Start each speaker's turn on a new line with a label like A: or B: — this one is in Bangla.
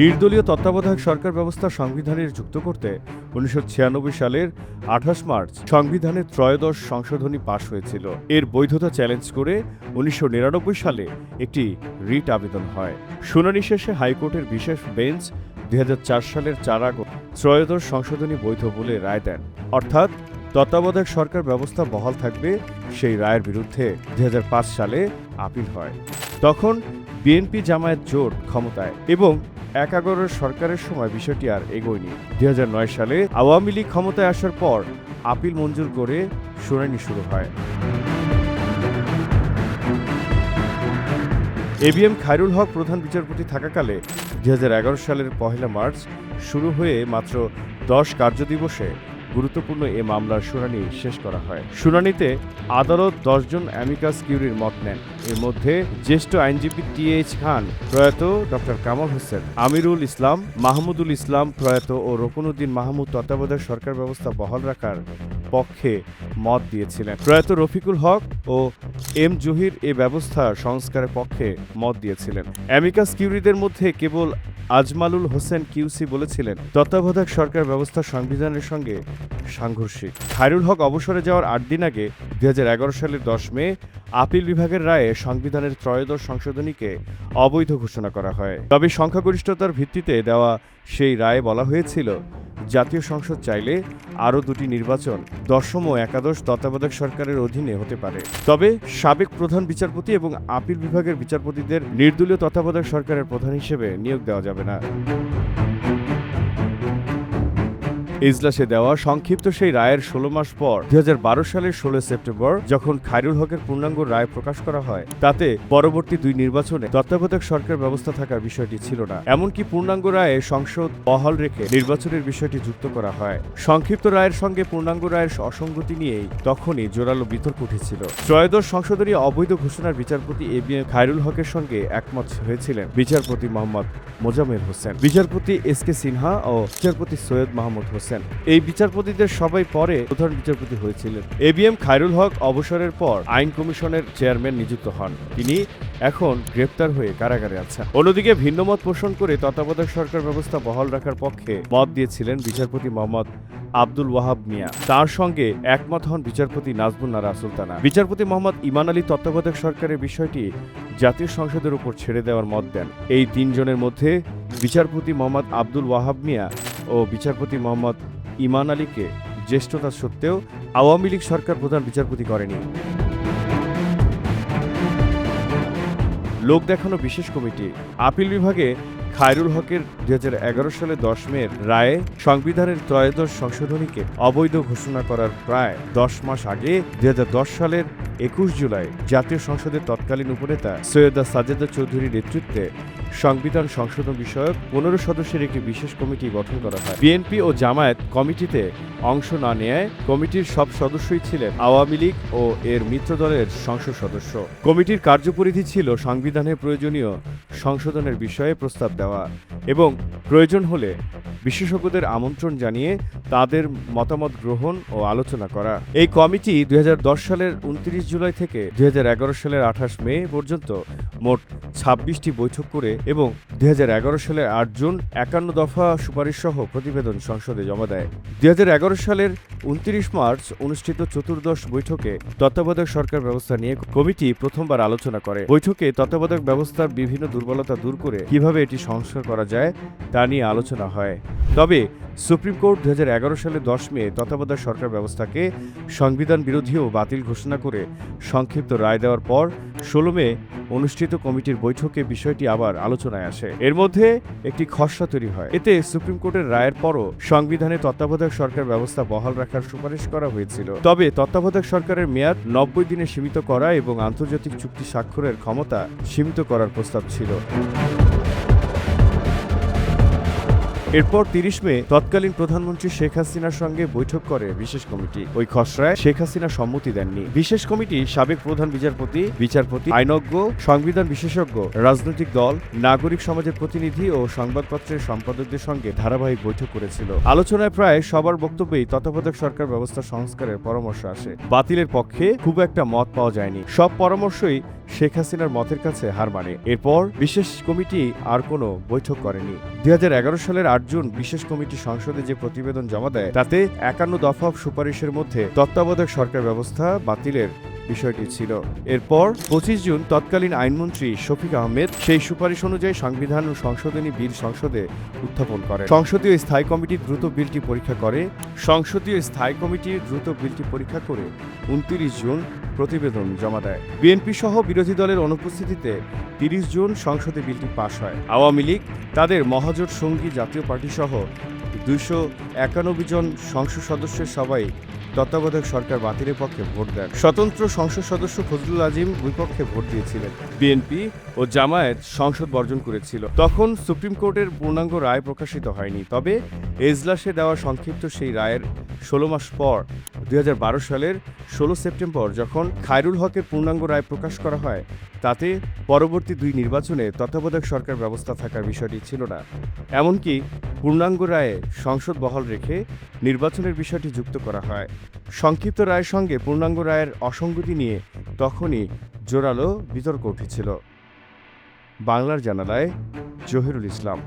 A: নির্দলীয় তত্ত্বাবধায়ক সরকার ব্যবস্থা সংবিধানে যুক্ত করতে ১৯৯৬ সালের ২৮ মার্চ সংবিধানের ত্রয়োদশ সংশোধনী পাশ হয়েছিল। এর বৈধতা চ্যালেঞ্জ করে ১৯৯৯ সালে একটি রিট আবেদন হয়। শুনানি শেষে হাইকোর্টের বিশেষ বেঞ্চ ২০০৪ সালের ৪ আগস্ট ত্রয়োদশ সংশোধনী বৈধ বলে রায় দেন। অর্থাৎ তত্ত্বাবধায়ক সরকার ব্যবস্থা বহাল থাকবে সেই রায়ের বিরুদ্ধে ২০০৫ সালে আপিল হয়। তখন বিএনপি জামায়াত জোট ক্ষমতায় এবং ১১ সরকারের সময় বিষয়টি আর এগোয়নি। ২০০৯ সালে আওয়ামী লীগ ক্ষমতায় আসার পর আপিল মঞ্জুর করে শুনানি শুরু হয়। এবিএম খায়রুল হক প্রধান বিচারপতি থাকাকালে ২০১১ সালের ১ মার্চ শুরু হয়ে মাত্র ১০ কার্যদিবসে গুরুত্বপূর্ণ এ মামলার শুনানি শেষ করা হয়। শুনানিতে আদালত ১০ জন অ্যামিকাস কিউরির মত নেন। এর মধ্যে জ্যেষ্ঠ আইনজীবী টি.এইচ. খান, প্রয়াত ডক্টর কামাল হোসেন, আমিরুল ইসলাম, মাহমুদুল ইসলাম প্রয়াত ও রকুনউদ্দিন মাহমুদ তত্ত্বাবধায়ক সরকার ব্যবস্থা বহাল রাখার পক্ষে মত দিয়েছিলেন। প্রয়াত রফিকুল হক ও এম জহির এ ব্যবস্থা সংস্কারের পক্ষে মত দিয়েছিলেন। অ্যামিকাস কিউরিদের মধ্যে কেবল আজমালুল হোসেন কিউসি বলেছিলেন তত্ত্বাবধায়ক সরকার ব্যবস্থা সংবিধানের সঙ্গে সাংঘর্ষিক। খায়রুল হক অবসরে যাওয়ার ৮ দিন আগে ২০১১ সালের ১০ মে আপিল বিভাগের রায়ে সংবিধানের ত্রয়োদশ সংশোধনীকে অবৈধ ঘোষণা করা হয়। তবে সংখ্যাগরিষ্ঠতার ভিত্তিতে দেওয়া সেই রায়ে বলা হয়েছিল, জাতীয় সংসদ চাইলে আরও ২টি নির্বাচন দশম ও একাদশ তত্ত্বাবধায়ক সরকারের অধীনে হতে পারে। তবে সাবেক প্রধান বিচারপতি এবং আপিল বিভাগের বিচারপতিদের নির্দলীয় তত্ত্বাবধায়ক সরকারের প্রধান হিসেবে নিয়োগ দেওয়া যাবে না। ইজলাসে দেওয়া সংক্ষিপ্ত সেই রায়ের ১৬ মাস পর ২০১২ সালের ১৬ সেপ্টেম্বর যখন খায়রুল হকের পূর্ণাঙ্গ রায় প্রকাশ করা হয়, তাতে পরবর্তী ২ নির্বাচনে তত্ত্বাবধায়ক সরকার ব্যবস্থা থাকার বিষয়টি ছিল না। এমনকি পূর্ণাঙ্গ রায়ে সংসদ বহাল রেখে নির্বাচনের বিষয়টি যুক্ত করা হয়। সংক্ষিপ্ত রায়ের সঙ্গে পূর্ণাঙ্গ রায়ের অসঙ্গতি নিয়েই তখনই জোরালো বিতর্ক উঠেছিল। ত্রয়োদশ সংশোধনী অবৈধ ঘোষণার বিচারপতি এবিএম খায়রুল হকের সঙ্গে একমত হয়েছিলেন বিচারপতি মোহাম্মদ মোজাম্মেল হোসেন, বিচারপতি এস.কে. সিনহা ও বিচারপতি সৈয়দ মাহমুদ হোসেন। এই বিচারপতিদের সবাই পরে প্রধান বিচারপতি হয়েছিলেন। এবিএম খায়রুল হক অবসরের পর আইন কমিশনের চেয়ারম্যান নিযুক্ত হন। তিনি এখন গ্রেপ্তার হয়ে কারাগারে আছেন। অন্যদিকে ভিন্নমত পোষণ করে তত্ত্বাবধায়ক সরকার ব্যবস্থা বহাল রাখার পক্ষে মত দিয়েছিলেন বিচারপতি মোহাম্মদ আব্দুল ওয়াহাব মিয়া। তার সঙ্গে একমত হন বিচারপতি নাজমুন নারা সুলতানা। বিচারপতি মোহাম্মদ ইমান আলী তত্ত্বাবধায়ক সরকারের বিষয়টি জাতীয় সংসদের উপর ছেড়ে দেওয়ার মত দেন। এই ৩ জনের মধ্যে বিচারপতি মোহাম্মদ আব্দুল ওয়াহাব মিয়া ও বিচারপতি মোহাম্মদ ইমান আলীকে জ্যেষ্ঠতা সত্ত্বেও আওয়ামী লীগ সরকার প্রধান বিচারপতি করেনি। লোক দেখানো বিশেষ কমিটি আপিল বিভাগে খায়রুল হকের ২০১১ সালে ১০ মের রায়ে সংবিধানের ত্রয়োদশ সংশোধনীকে অবৈধ ঘোষণা করার প্রায় ১০ মাস আগে ২০১০ সালের ২১ জুলাই জাতীয় সংসদের তৎকালীন উপনেতা সৈয়দা সাজেদা চৌধুরীর নেতৃত্বে সংবিধান সংশোধন বিষয়ক ১৫ সদস্যের একটি বিশেষ কমিটি গঠন করা হয়। বিএনপি ও জামায়াত কমিটিতে অংশ না নেয় কমিটির সব সদস্যই ছিলেন আওয়ামী লীগ ও এর মিত্র দলের সংসদ সদস্য। কমিটির কার্যপরিধি ছিল সংবিধানের প্রয়োজনীয় সংশোধনের বিষয়ে প্রস্তাব দেওয়া এবং প্রয়োজন হলে বিশেষজ্ঞদের আমন্ত্রণ জানিয়ে তাদের মতামত গ্রহণ ও আলোচনা করা। এই কমিটি ২০১০ সালের ২৯ জুলাই থেকে ২০১১ সালের ২৮ মে পর্যন্ত মোট ২৬টি বৈঠক করে এবং ২০১১ সালের ৮ জুন ৫১ দফা সুপারিশসহ প্রতিবেদন সংসদে জমা দেয়। ২০১১ সালের ২৯ মার্চ অনুষ্ঠিত চতুর্দশ বৈঠকে তত্ত্বাবধায়ক সরকার ব্যবস্থা নিয়ে কমিটি প্রথমবার আলোচনা করে। বৈঠকে তত্ত্বাবধায়ক ব্যবস্থার বিভিন্ন দুর্বলতা দূর করে কিভাবে এটি সংস্কার করা যায় তা নিয়ে আলোচনা হয়। তবে সুপ্রিম কোর্ট ২০১১ সালের ১০ মে তত্ত্বাবধায়ক সরকার ব্যবস্থাকে সংবিধান বিরোধী ও বাতিল ঘোষণা করে সংক্ষিপ্ত রায় দেওয়ার পর ১৬ মে অনুষ্ঠিত কমিটির বৈঠকে বিষয়টি আবার আলোচনায় আসে। এর মধ্যে একটি খসড়া তৈরি হয়। এতে সুপ্রিম কোর্টের রায়ের পরও সংবিধানে তত্ত্বাবধায়ক সরকার ব্যবস্থা বহাল রাখার সুপারিশ করা হয়েছিল। তবে তত্ত্বাবধায়ক সরকারের মেয়াদ ৯০ দিনে সীমিত করা এবং আন্তর্জাতিক চুক্তি স্বাক্ষরের ক্ষমতা সীমিত করার প্রস্তাব ছিল। এরপর ৩০ মে তৎকালীন প্রধানমন্ত্রী শেখ হাসিনার সঙ্গে বৈঠক করে বিশেষ কমিটি। ওই খসড়ায় শেখ হাসিনা সম্মতি দেননি। বিশেষ কমিটি সাবেক প্রধান বিচারপতি, আইনজ্ঞ, সংবিধান বিশেষজ্ঞ, রাজনৈতিক দল, নাগরিক সমাজের প্রতিনিধি ও সংবাদপত্রের সম্পাদকদের সঙ্গে ধারাবাহিক বৈঠক করেছিল। আলোচনায় প্রায় সবার বক্তব্যেই তত্ত্বাবধায়ক সরকার ব্যবস্থা সংস্কারের পরামর্শ আসে। বাতিলের পক্ষে খুব একটা মত পাওয়া যায়নি। সব পরামর্শই শেখ হাসিনার মতের কাছে হার মানে। এরপর বিশেষ কমিটি আর কোনো বৈঠক করেনি। 2011 সালের 8 জুন বিশেষ কমিটি সংসদে যে প্রতিবেদন জমা দেয় তাতে 51 দফা সুপারিশের মধ্যে তত্ত্বাবধায়ক সরকার ব্যবস্থা বাতিলের বিষয়টি ছিল। এরপর 25 জুন তৎকালীন আইনমন্ত্রী শফিক আহমেদ সেই সুপারিশ অনুযায়ী সংবিধান ও সংশোধনী বিল সংসদে উত্থাপন করে। সংসদীয় স্থায়ী কমিটি দ্রুত বিলটি পরীক্ষা করে 29 জুন প্রতিবেদন জমা দেয়। বিএনপি সহ বিরোধী দলের অনুপস্থিতিতে 30 জুন সংসদে বিলটি পাশ হয়। আওয়ামী লীগ তাদের মহাজোট সঙ্গী জাতীয় পার্টি সহ 291 জন সংসদ সদস্যের সবাই তত্ত্বাবধায়ক সরকার বাতিলের পক্ষে ভোট দেন। স্বতন্ত্র সংসদ সদস্য ফজলুল আজিম বিপক্ষে ভোট দিয়েছিলেন। বিএনপি ও জামায়াত সংসদ বর্জন করেছিল। তখন সুপ্রিম কোর্টের পূর্ণাঙ্গ রায় প্রকাশিত হয়নি। তবে এজলাসে দেওয়া সংক্ষিপ্ত সেই রায়ের 16 মাস পর 2012 সালের 16 সেপ্টেম্বর যখন খায়রুল হকের পূর্ণাঙ্গ রায় প্রকাশ করা হয় তাতে পরবর্তী 2 নির্বাচনে তত্ত্বাবধায়ক সরকার ব্যবস্থা থাকার বিষয়টি ছিল না। এমনকি পূর্ণাঙ্গ রায়ে সংসদ বহাল রেখে নির্বাচনের বিষয়টি যুক্ত করা হয়। সংক্ষিপ্ত রায়ের সঙ্গে পূর্ণাঙ্গ রায়ের অসঙ্গতি নিয়ে তখনই জোরালো বিতর্ক উঠেছিল। বাংলার জানালায় জহিরুল ইসলাম।